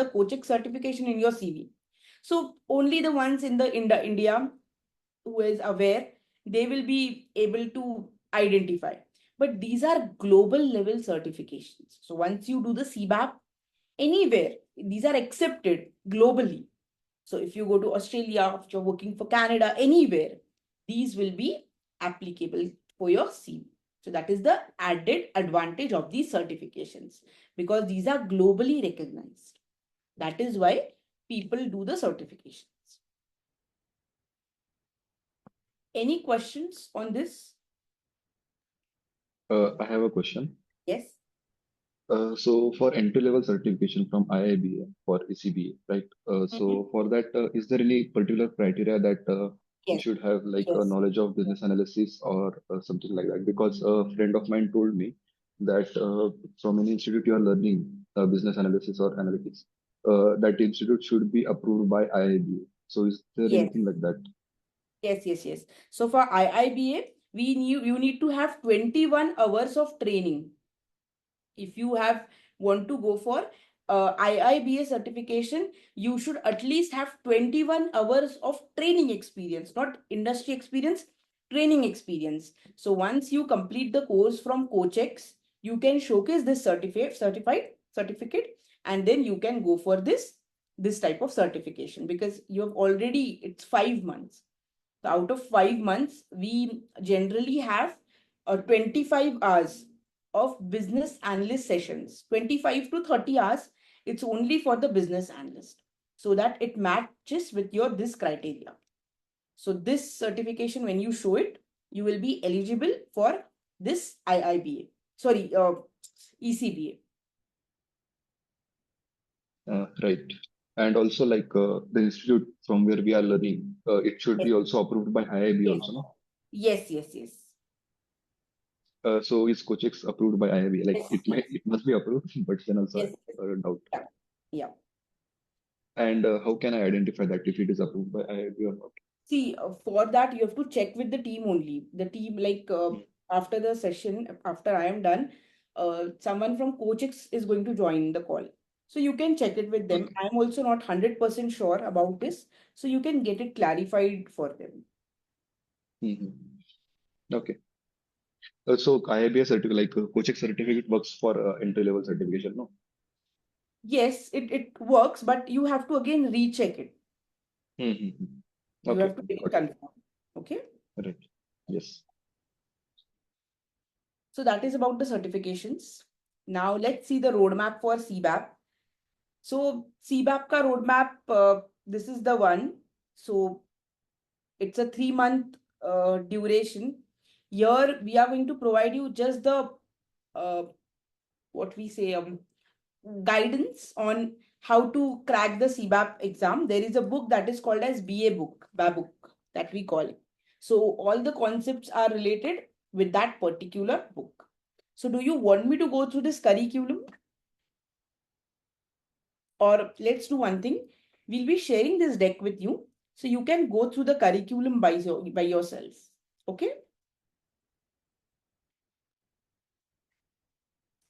the Kochik certification in your CV. So only the ones in the India who is aware, they will be able to identify. But these are global level certifications. So once you do the CBAP anywhere, these are accepted globally. So if you go to Australia, if you're working for Canada, anywhere, these will be applicable for your CV. So that is the added advantage of these certifications, because these are globally recognized. That is why people do the certifications. Any questions on this? I have a question. Yes. So for entry-level certification from IIBA for ECBA, right? So for that, is there any particular criteria that we Yes. should have, like a Yes. knowledge of business analysis or something like that? Because a friend of mine told me that from any institute you are learning business analysis or analytics, that institute should be approved by IIBA. So is there Yes. anything like that? Yes. So for IIBA, you need to have 21 hours of training. If you want to go for IIBA certification, you should at least have 21 hours of training experience, not industry experience, training experience. So once you complete the course from Cochex, you can showcase this certificate, and then you can go for this type of certification, because you have already, it's 5 months. So out of 5 months, we generally have 25 hours of business analyst sessions. 25 to 30 hours, it's only for the business analyst, so that it matches with your this criteria. So this certification, when you show it, you will be eligible for this IIBA. Sorry, ECBA. Right. And also like the institute from where we are learning, it should Yes. be also approved by IIB Yes. also, no? Yes. So is Cochex approved by IIB? Like Yes. it must be approved, but then also Yes. doubt. Yeah. Yeah. And how can I identify that if it is approved by IIB or not? See, for that, you have to check with the team only. The team, like after the session, after I am done, someone from Coachix is going to join the call. So you can check it with them. Okay. I'm also not 100% sure about this. So you can get it clarified for them. Mhm. Okay. So IIB certificate, like Cochex certificate works for entry level certification, no? Yes, it works, but you have to again recheck it. Mhm. You Okay. have to get it Got it. confirmed. Okay. Right. Yes. So that is about the certifications. Now let's see the roadmap for CBAP. So CBAP ka roadmap, this is the one. So it's a 3 month duration. Here we are going to provide you just the uh, what we say guidance on how to crack the CBAP exam. There is a book that is called as BA book that we call it. So all the concepts are related with that particular book. So do you want me to go through this curriculum? Or let's do one thing. We'll be sharing this deck with you, so you can go through the curriculum by yourself. Okay?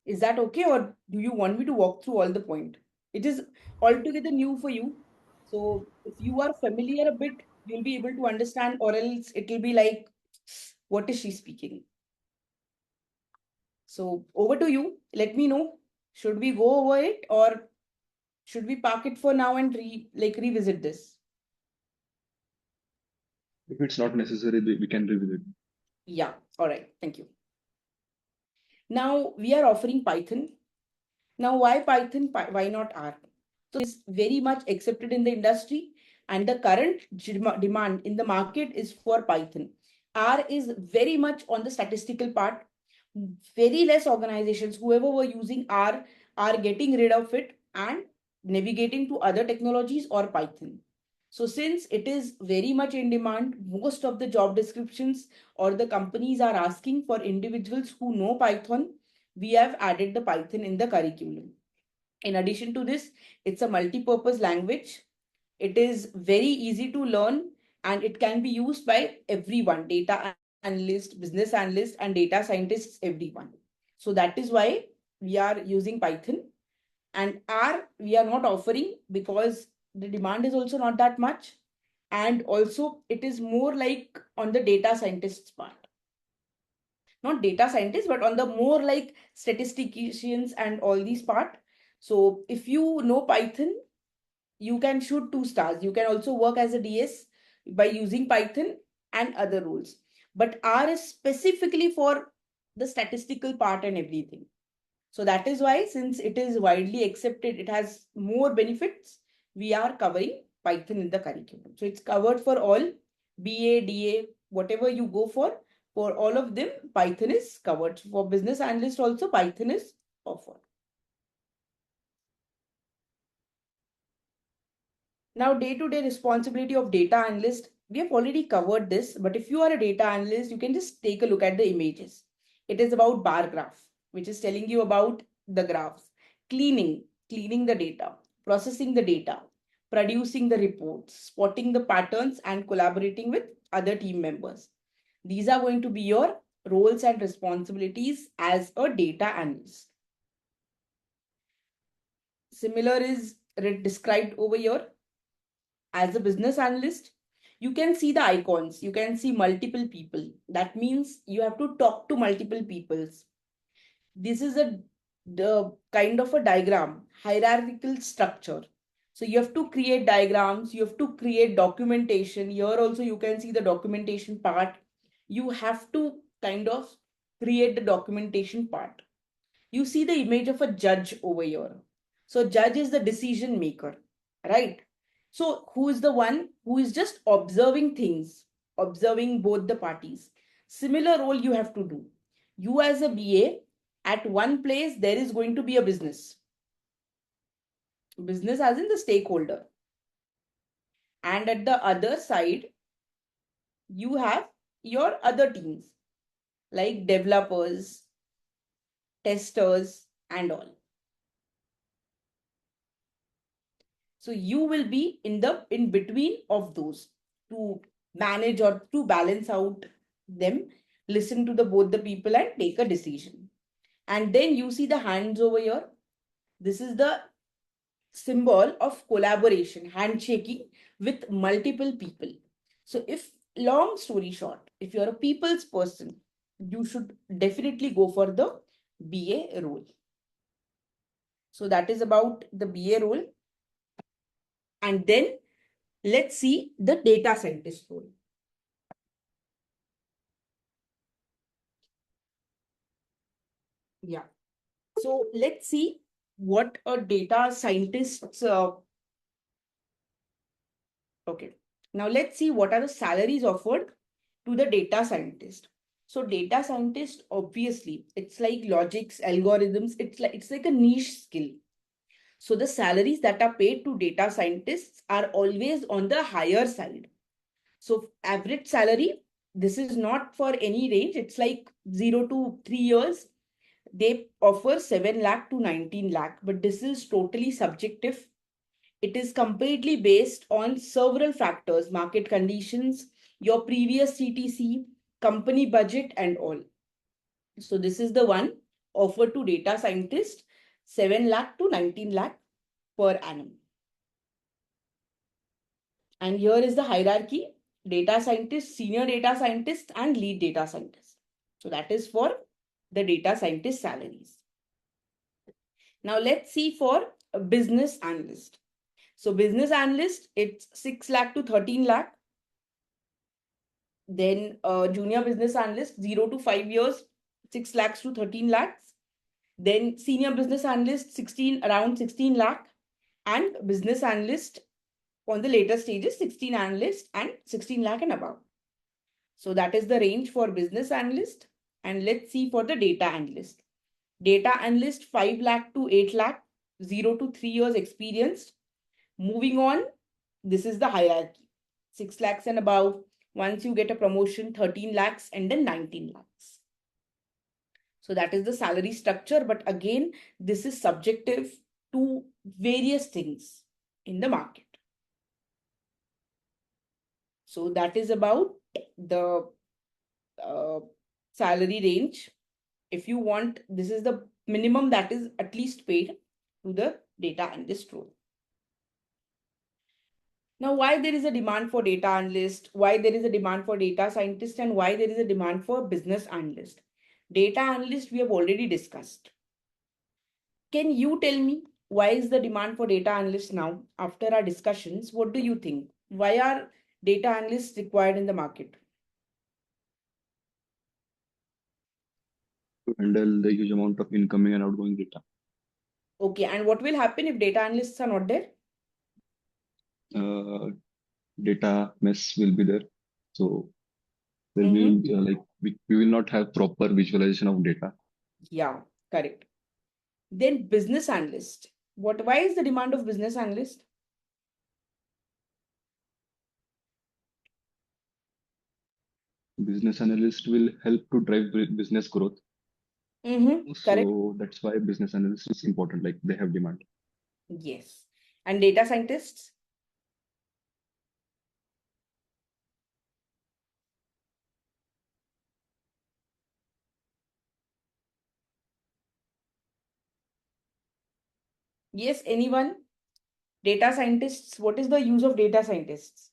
Is that okay, or do you want me to walk through all the point? It is altogether new for you. So if you are familiar a bit, you'll be able to understand, or else it will be like, what is she speaking? So over to you. Let me know. Should we go over it, or should we park it for now and revisit this? If it's not necessary, we can revisit. Yeah. All right. Thank you. Now we are offering Python. Now, why Python? Why not R? So it's very much accepted in the industry, and the current demand in the market is for Python. R is very much on the statistical part. Very less organizations, whoever were using R, are getting rid of it and navigating to other technologies or Python. So since it is very much in demand, most of the job descriptions or the companies are asking for individuals who know Python. We have added the Python in the curriculum. In addition to this, it's a multi-purpose language. It is very easy to learn, and it can be used by everyone, data analyst, business analyst, and data scientists, everyone. So that is why we are using Python. And R, we are not offering because the demand is also not that much. And also, it is more like on the data scientists part. Not data scientists, but on the more like statisticians and all these part. So if you know Python, you can shoot 2 stars. You can also work as a DS by using Python and other rules. But R is specifically for the statistical part and everything. So that is why, since it is widely accepted, it has more benefits. We are covering Python in the curriculum. So it's covered for all BA, DA, whatever you go for all of them, Python is covered. For business analyst also, Python is offered. Now, day-to-day responsibility of data analyst, we have already covered this, but if you are a data analyst, you can just take a look at the images. It is about bar graph, which is telling you about the graphs, cleaning the data, processing the data, producing the reports, spotting the patterns, and collaborating with other team members. These are going to be your roles and responsibilities as a data analyst. Similar is described over here. As a business analyst, you can see the icons, you can see multiple people. That means you have to talk to multiple peoples. This is the kind of a diagram, hierarchical structure. So you have to create diagrams, you have to create documentation. Here also you can see the documentation part. You have to kind of create the documentation part. You see the image of a judge over here. So judge is the decision maker, right? So who is the one who is just observing things, observing both the parties? Similar role you have to do. You as a BA, at one place there is going to be a business. Business as in the stakeholder. And at the other side, you have your other teams like developers, testers, and all. So you will be in between of those to manage or to balance out them, listen to the both the people and take a decision. And then you see the hands over here. This is the symbol of collaboration, handshaking with multiple people. So if long story short, if you're a people's person, you should definitely go for the BA role. So that is about the BA role. And then let's see the data scientist role. Yeah. So let's see what a data scientist. Okay. Now let's see what are the salaries offered to the data scientist. So data scientist, obviously, it's like logics, algorithms. It's like a niche skill. So the salaries that are paid to data scientists are always on the higher side. So average salary, this is not for any range. It's like 0 to 3 years. They offer 7 lakh to 19 lakh, but this is totally subjective. It is completely based on several factors, market conditions, your previous CTC, company budget, and all. So this is the one offered to data scientist, 7 lakh to 19 lakh per annum. And here is the hierarchy, data scientist, senior data scientist, and lead data scientist. So that is for the data scientist salaries. Now let's see for a business analyst. So business analyst, it's 6 lakh to 13 lakh. Then junior business analyst, 0 to 5 years, 6 lakhs to 13 lakhs. Then senior business analyst, around 16 lakh. And business analyst on the later stages, 16 analyst and 16 lakh and above. So that is the range for business analyst. And let's see for the data analyst. Data analyst, 5 lakh to 8 lakh, 0 to 3 years experienced. Moving on, this is the hierarchy. 6 lakhs and above. Once you get a promotion, 13 lakhs and then 19 lakhs. So that is the salary structure. But again, this is subjective to various things in the market. So that is about the salary range. If you want, this is the minimum that is at least paid to the data analyst role. Now, why there is a demand for data analyst, why there is a demand for data scientist, and why there is a demand for business analyst? Data analyst we have already discussed. Can you tell me why is the demand for data analysts now? After our discussions, what do you think? Why are data analysts required in the market? To handle the huge amount of incoming and outgoing data. Okay, and what will happen if data analysts are not there? Uh, Data mess will be there. So then we Mm-hmm. will we will not have proper visualization of data. Yeah, correct. Then business analyst. Why is the demand of business analyst? Business analyst will help to drive business growth. Mm-hmm. Correct. So that's why business analyst is important. Like they have demand. Yes. And data scientists? Yes, anyone? Data scientists, what is the use of data scientists?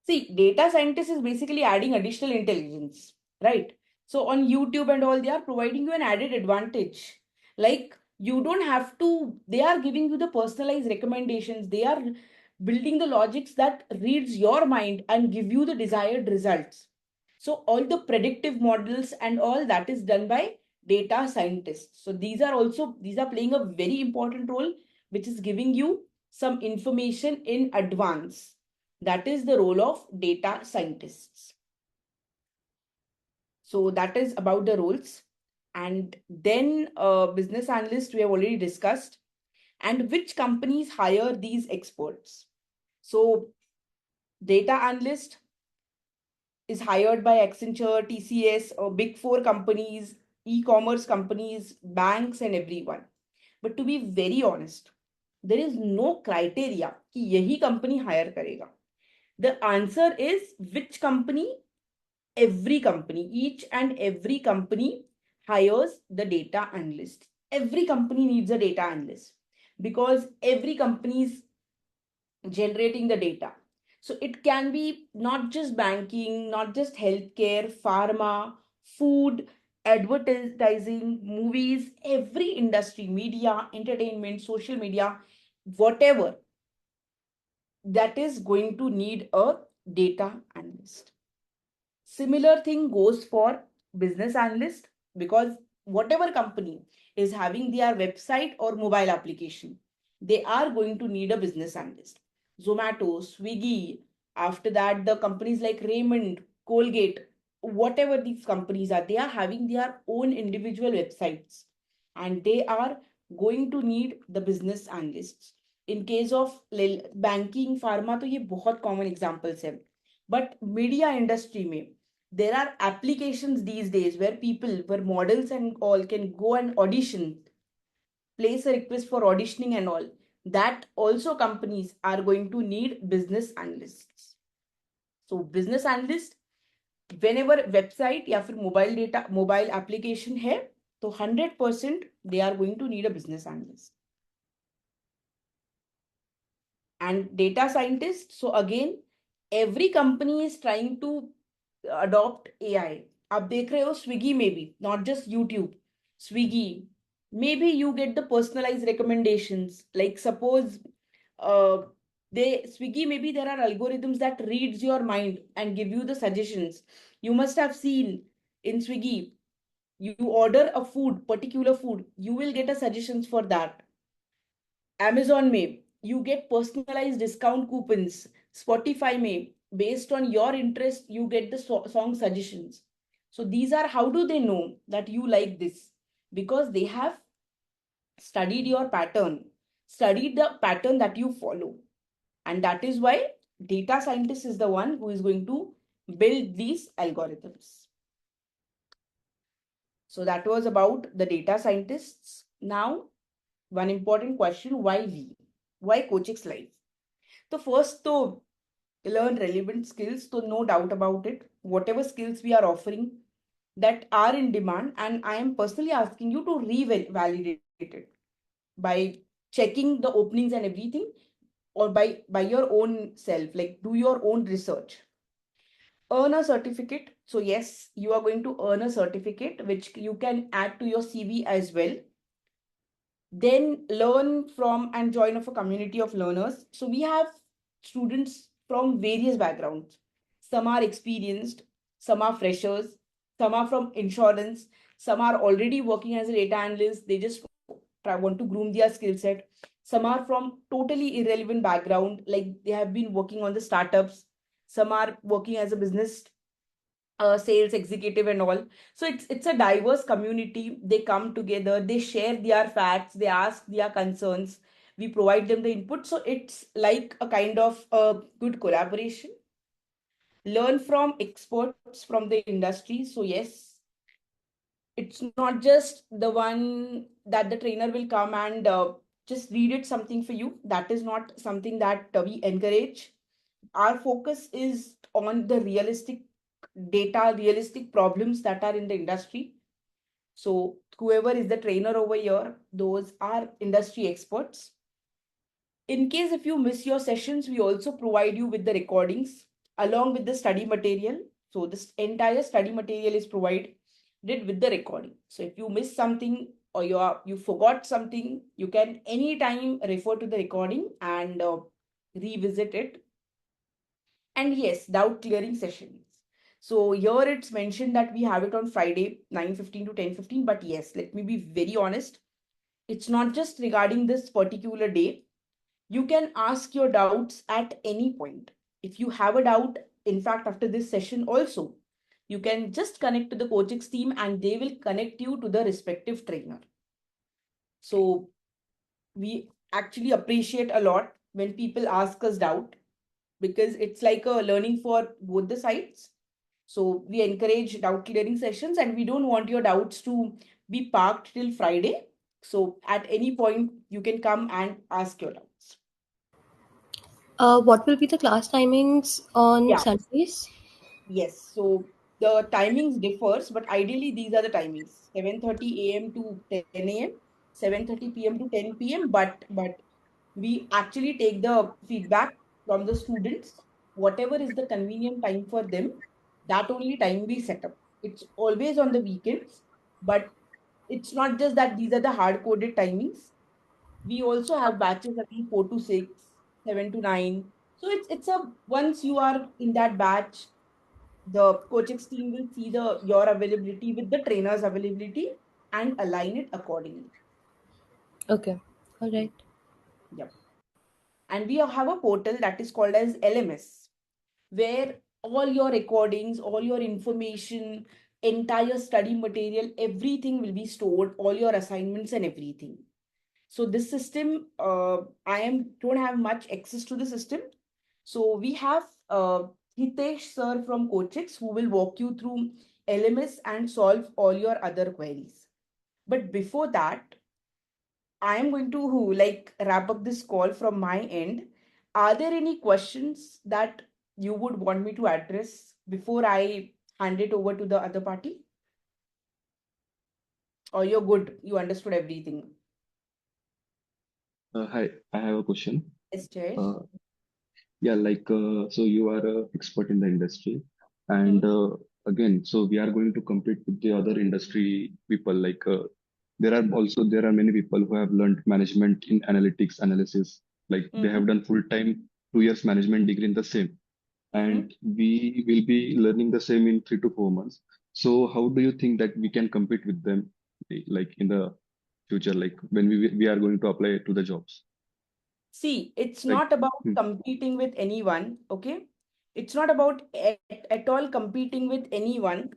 See, data scientist is basically adding additional intelligence, right? So on YouTube and all, they are providing you an added advantage. Like you don't have to, they are giving you the personalized recommendations. They are building the logics that reads your mind and give you the desired results. So all the predictive models and all that is done by data scientists. So these are playing a very important role, which is giving you some information in advance. That is the role of data scientists. So that is about the roles. And then business analyst, we have already discussed. And which companies hire these experts? So data analyst is hired by Accenture, TCS, or big four companies, e-commerce companies, banks, and everyone. But to be very honest, there is no criteria कि यही company hire करेगा. The answer is which company? Every company, each and every company hires the data analyst. Every company needs a data analyst because every company is generating the data. So it can be not just banking, not just healthcare, pharma, food, advertising, movies, every industry, media, entertainment, social media, whatever, that is going to need a data analyst. Similar thing goes for business analyst because whatever company is having their website or mobile application, they are going to need a business analyst. Zomato, Swiggy, after that, the companies like Raymond, Colgate, whatever these companies are, they are having their own individual websites and they are going to need the business analysts. In case of banking, pharma, तो ये बहुत common examples हैं. But media industry में there are applications these days where people, where models and all can go and audition, place a request for auditioning and all. That also companies are going to need business analysts. So business analyst, whenever website या फिर mobile data, mobile application है, तो 100% they are going to need a business analyst. And data scientist, so again, every company is trying to adopt AI. आप देख रहे हो Swiggy में भी, not just YouTube, Swiggy, maybe you get the personalized recommendations. Like suppose uh, they Swiggy, maybe there are algorithms that reads your mind and give you the suggestions. You must have seen in Swiggy, you order a food, particular food, you will get a suggestions for that. Amazon में you get personalized discount coupons. Spotify में based on your interest you get the song suggestions. So these are, how do they know that you like this? Because they have studied your pattern, studied the pattern that you follow, and that is why data scientist is the one who is going to build these algorithms. So that was about the data scientists. Now one important question, why we, why Coachix Life? तो first तो learn relevant skills. So no doubt about it. Whatever skills we are offering that are in demand, and I am personally asking you to revalidate it by checking the openings and everything, or by your own self, like do your own research. Earn a certificate. So yes, you are going to earn a certificate which you can add to your CV as well. Then learn from and join of a community of learners. So we have students from various backgrounds. Some are experienced, some are freshers, some are from insurance, some are already working as a data analyst. They just want to groom their skill set. Some are from totally irrelevant background, like they have been working on the startups. Some are working as a business sales executive and all. So it's a diverse community. They come together, they share their facts, they ask their concerns, we provide them the input. So it's like a kind of a good collaboration. Learn from experts from the industry. So yes, it's not just the one that the trainer will come and just read it something for you. That is not something that we encourage. Our focus is on the realistic data, realistic problems that are in the industry. So whoever is the trainer over here, those are industry experts. In case if you miss your sessions, we also provide you with the recordings along with the study material. So this entire study material is provided with the recording. So if you miss something or you forgot something, you can anytime refer to the recording and revisit it. And yes, doubt clearing sessions. So here it's mentioned that we have it on Friday, 9:15 to 10:15. But yes, let me be very honest. It's not just regarding this particular day. You can ask your doubts at any point. If you have a doubt, in fact, after this session also, you can just connect to the coaching team and they will connect you to the respective trainer. So we actually appreciate a lot when people ask us doubt, because it's like a learning for both the sides. So we encourage doubt clearing sessions and we don't want your doubts to be parked till Friday. So at any point, you can come and ask your doubts. What will be the class timings on Yeah, Sundays? yes. So the timings differs, but ideally these are the timings: 7:30 a.m. to 10 a.m., 7:30 p.m. to 10 p.m. But we actually take the feedback from the students. Whatever is the convenient time for them, that only time we set up. It's always on the weekends, but it's not just that these are the hard coded timings. We also have batches again 4 to 6, 7 to 9. So it's a once you are in that batch, the coaching team will see the your availability with the trainer's availability and align it accordingly. Okay. All right. Yep. And we have a portal that is called as LMS, where all your recordings, all your information, entire study material, everything will be stored, all your assignments and everything. So this system, I am don't have much access to the system. So we have Hitesh sir from Coachix who will walk you through LMS and solve all your other queries. But before that, I am going to like wrap up this call from my end. Are there any questions that you would want me to address before I hand it over to the other party? Or you're good, you understood everything? Hi, I have a question. Yes, Jayesh. Uh, Yeah, so you are a expert in the industry, and Hmm. again, so we are going to compete with the other industry people. There are many people who have learned management in analytics analysis. Like they Hmm. have done full time 2 years management degree in the same, Hmm. and we will be learning the same in 3 to 4 months. So how do you think that we can compete with them, like in the future, like when we are going to apply to the jobs? See, it's Like, not about hmm, competing with anyone, okay? It's not about at all competing with anyone.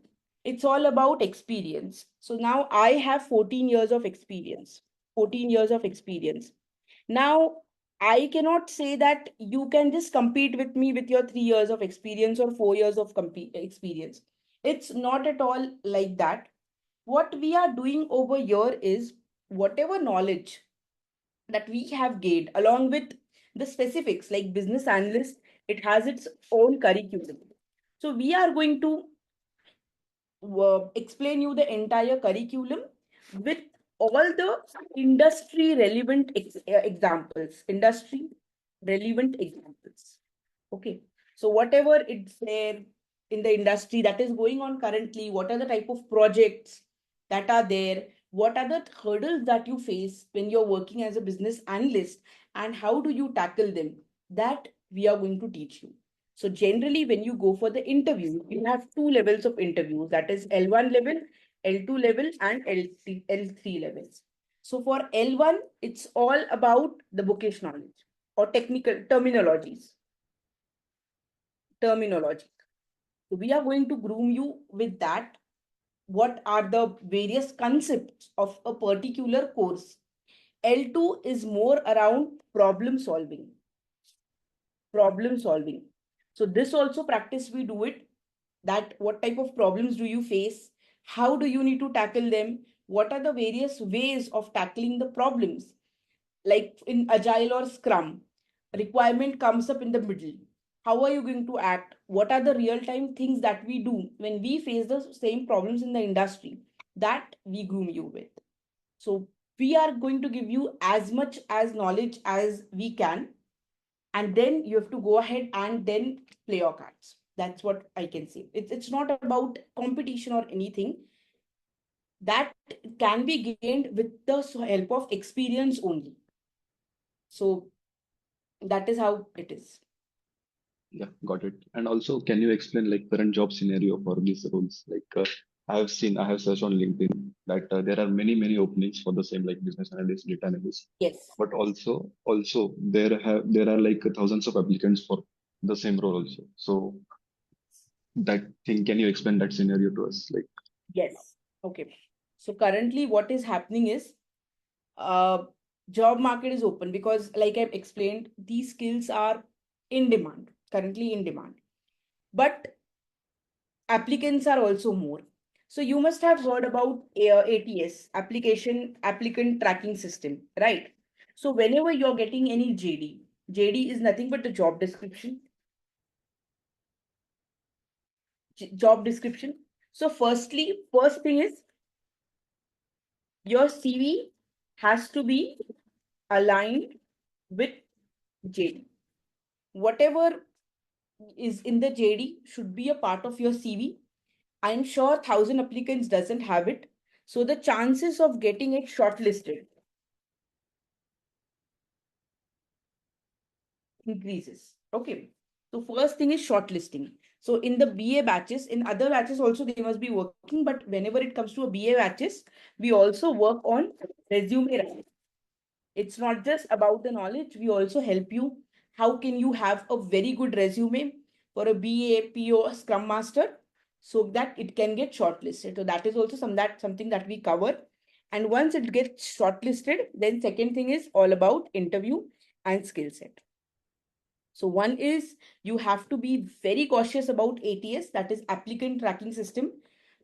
It's all about experience. So now I have 14 years of experience. 14 years of experience. Now, I cannot say that you can just compete with me with your 3 years of experience or 4 years of experience. It's not at all like that. What we are doing over here is whatever knowledge that we have gained along with the specifics like business analyst, It has its own curriculum. So we are going to explain you the entire curriculum with all the industry relevant examples. Industry relevant examples. Okay. So whatever it's there in the industry that is going on currently, what are the type of projects that are there? What are the hurdles that you face when you're working as a business analyst, and how do you tackle them? That we are going to teach you. So generally, when you go for the interview, you have two levels of interviews, that is L1 level, L2 level, and L3 levels. So for L1, it's all about the bookish knowledge or technical terminologies. Terminology. So we are going to groom you with that. What are the various concepts of a particular course? L2 is more around problem solving. Problem solving. So this also practice we do it, that what type of problems do you face? How do you need to tackle them? What are the various ways of tackling the problems? Like in Agile or Scrum, requirement comes up in the middle. How are you going to act? What are the real-time things that we do when we face the same problems in the industry? That we groom you with. So we are going to give you as much as knowledge as we can, and then you have to go ahead and then play your cards. That's what I can say. It's not about competition or anything. That can be gained with the help of experience only. So that is how it is. Yeah, got it. And also, can you explain like current job scenario for these roles? Like I have searched on LinkedIn that there are many openings for the same like business analyst, data analyst, Yes. but also there are like thousands of applicants for the same role also. So that thing, can you explain that scenario to us? Like, Yes. Okay. So currently what is happening is uh job market is open because, like I've explained, these skills are in demand, currently in demand. But applicants are also more. So you must have heard about ATS, application applicant tracking system, right? So whenever you're getting any JD is nothing but the job description. Job description. So first thing is your CV has to be aligned with JD. Whatever is in the JD should be a part of your CV. I'm sure 1,000 applicants doesn't have it. So the chances of getting it shortlisted increases. Okay. So first thing is shortlisting. So in the BA batches, in other batches also they must be working, but whenever it comes to a BA batches, we also work on resume writing. It's not just about the knowledge. We also help you. How can you have a very good resume for a BA, PO, Scrum Master, so that it can get shortlisted? So that is also something that we cover. And once it gets shortlisted, then second thing is all about interview and skill set. So one is you have to be very cautious about ATS, that is applicant tracking system.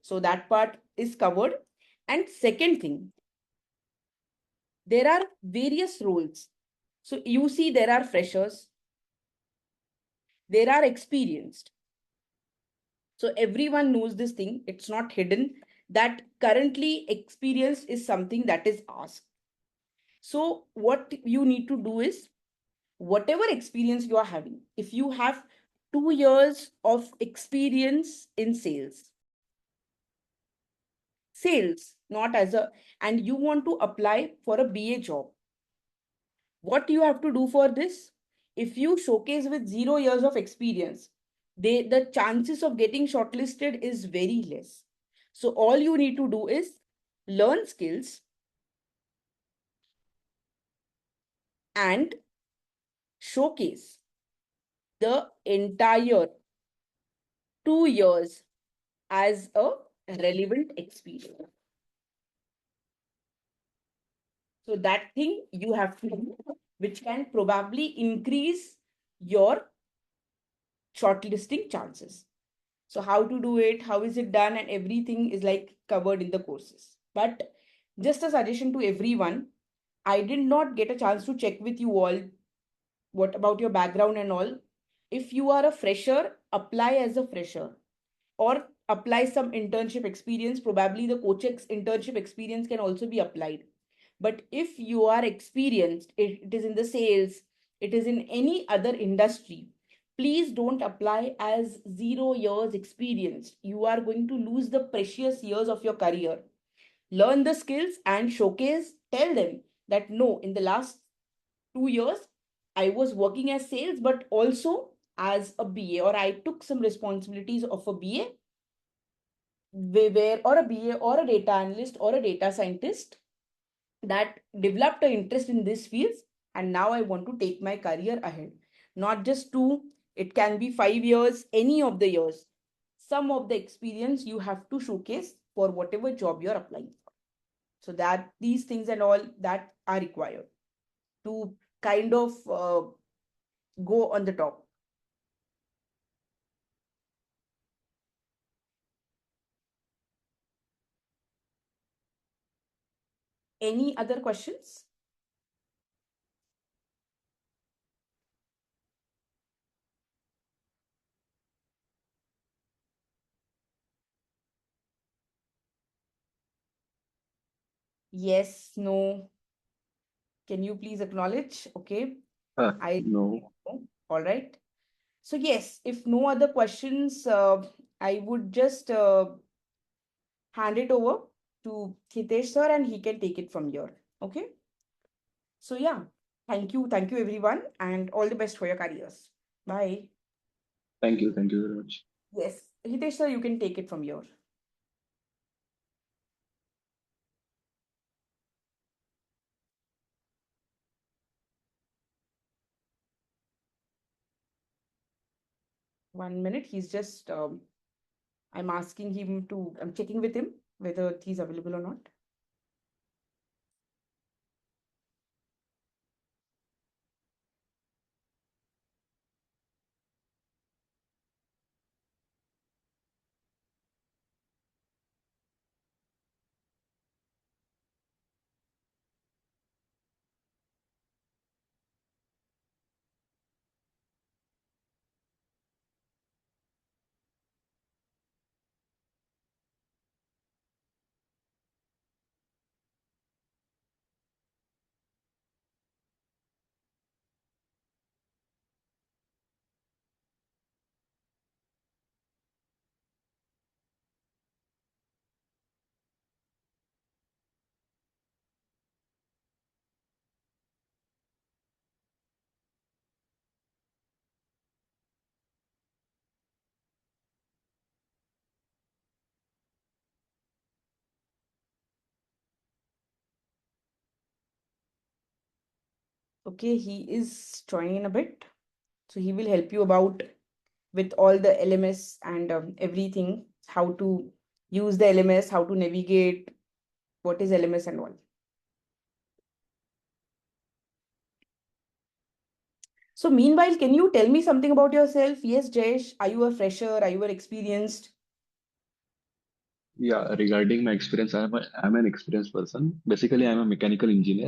So that part is covered. And second thing, there are various roles. So you see, there are freshers, there are experienced. So everyone knows this thing. It's not hidden that currently experience is something that is asked. So what you need to do is, whatever experience you are having, if you have 2 years of experience in sales, not as a, and you want to apply for a BA job, what you have to do for this? If you showcase with 0 years of experience, the chances of getting shortlisted is very less. So all you need to do is learn skills and showcase the entire 2 years as a relevant experience. So that thing you have to do, which can probably increase your shortlisting chances. So how to do it, how is it done, and everything is like covered in the courses. But just a suggestion to everyone, I did not get a chance to check with you all what about your background and all. If you are a fresher, apply as a fresher or apply some internship experience. Probably the coach's internship experience can also be applied. But if you are experienced, it is in the sales, it is in any other industry, please don't apply as 0 years experience. You are going to lose the precious years of your career. Learn the skills and showcase. Tell them that no, in the last 2 years, I was working as sales, but also as a BA, or I took some responsibilities of a BA, where or a BA or a data analyst or a data scientist that developed an interest in these fields, and now I want to take my career ahead. Not just two, it can be 5 years, any of the years. Some of the experience you have to showcase for whatever job you're applying for. So that these things and all that are required to kind of go on the top. Any other questions? Yes, no. Can you please acknowledge? Okay. I No. all right. So yes, if no other questions, I would just hand it over to Hitesh sir and he can take it from here. Okay. So yeah, thank you everyone, and all the best for your careers. Bye. Thank you. Thank you very much. Yes, Hitesh sir, you can take it from here. One minute. He's just I'm asking him to, I'm checking with him whether he's available or not. Okay, he is joining in a bit. So he will help you about with all the LMS and everything, how to use the LMS, how to navigate, what is LMS and all. So meanwhile, can you tell me something about yourself? Yes, Jayesh, are you a fresher? Are you an experienced? Yeah, regarding my experience, I'm an experienced person. Basically, I'm a mechanical engineer.